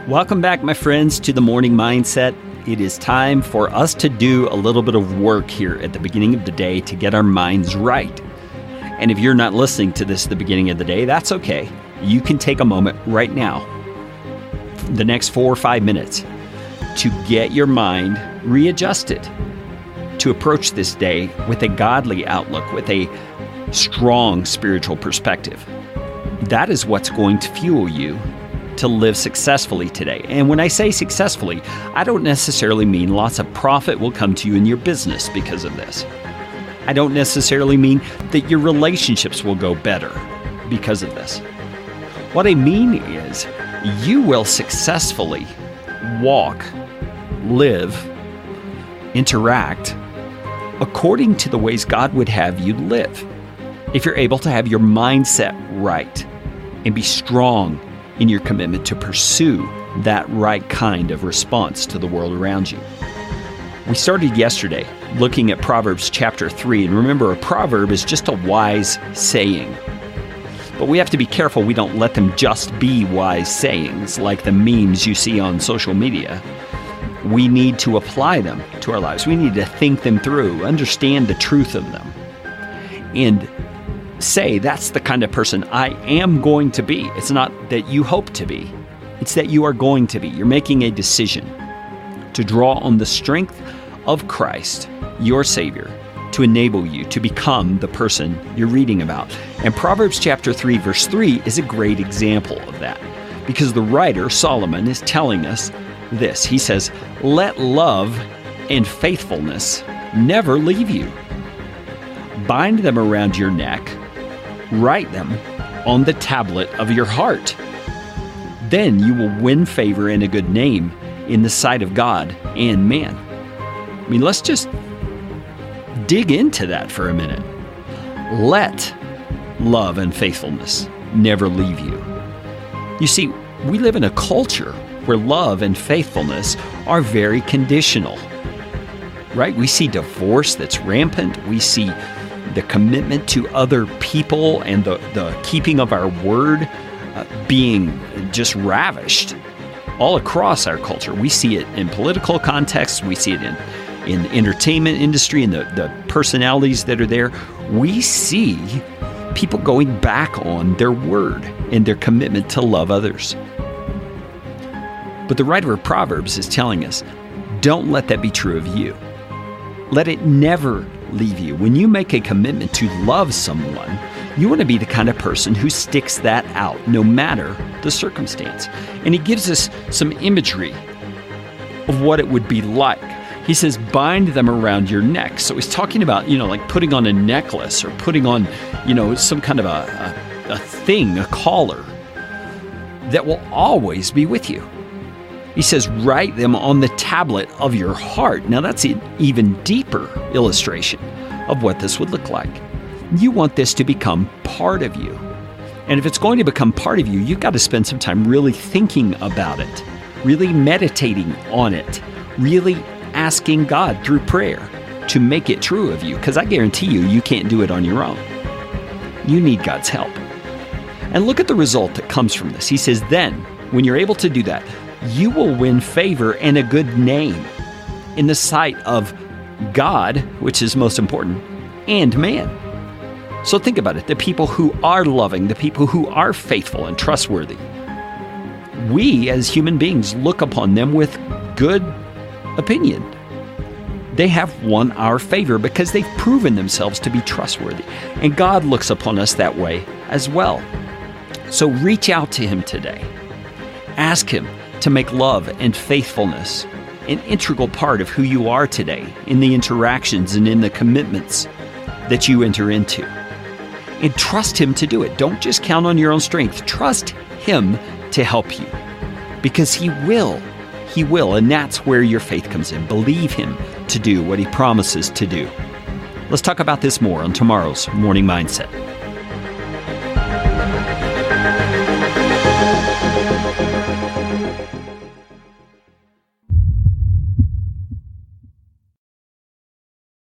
Welcome back, my friends, to the Morning Mindset. It is time for us to do a little bit of work here at the beginning of the day to get our minds right. And if you're not listening to this at the beginning of the day, that's okay. You can take a moment right now, the next 4 or 5 minutes, to get your mind readjusted, to approach this day with a godly outlook, with a strong spiritual perspective. That is what's going to fuel you to live successfully today. And when I say successfully, I don't necessarily mean lots of profit will come to you in your business because of this. I don't necessarily mean that your relationships will go better because of this. What I mean is you will successfully walk, live, interact according to the ways God would have you live. If you're able to have your mindset right and be strong in your commitment to pursue that right kind of response to the world around you. We started yesterday looking at Proverbs chapter 3, and remember, a proverb is just a wise saying. But we have to be careful we don't let them just be wise sayings like the memes you see on social media. We need to apply them to our lives. We need to think them through, understand the truth of them, and say, that's the kind of person I am going to be. It's not that you hope to be. It's that you are going to be. You're making a decision to draw on the strength of Christ, your Savior, to enable you to become the person you're reading about. And Proverbs chapter 3, verse 3 is a great example of that, because the writer, Solomon, is telling us this. He says, let love and faithfulness never leave you. Bind them around your neck. Write them on the tablet of your heart. Then you will win favor and a good name in the sight of God and man. I mean, let's just dig into that for a minute. Let love and faithfulness never leave you. You see, we live in a culture where love and faithfulness are very conditional, right? We see divorce that's rampant. We see the commitment to other people and the keeping of our word being just ravished all across our culture. We see it in political contexts. We see it in the entertainment industry and the personalities that are there. We see people going back on their word and their commitment to love others. But the writer of Proverbs is telling us, don't let that be true of you. Let it never leave you. When you make a commitment to love someone, you want to be the kind of person who sticks that out no matter the circumstance. And he gives us some imagery of what it would be like. He says, bind them around your neck. So he's talking about, like putting on a necklace or putting on, some kind of a thing, a collar that will always be with you. He says, write them on the tablet of your heart. Now that's an even deeper illustration of what this would look like. You want this to become part of you. And if it's going to become part of you, you've got to spend some time really thinking about it, really meditating on it, really asking God through prayer to make it true of you. Because I guarantee you can't do it on your own. You need God's help. And look at the result that comes from this. He says, then, when you're able to do that, you will win favor and a good name in the sight of God, which is most important, and man. So think about it. The people who are loving, the people who are faithful and trustworthy, we as human beings look upon them with good opinion. They have won our favor because they've proven themselves to be trustworthy. And God looks upon us that way as well. So reach out to Him today. Ask Him to make love and faithfulness an integral part of who you are today in the interactions and in the commitments that you enter into. And trust Him to do it. Don't just count on your own strength. Trust Him to help you because He will. He will, and that's where your faith comes in. Believe Him to do what He promises to do. Let's talk about this more on tomorrow's Morning Mindset.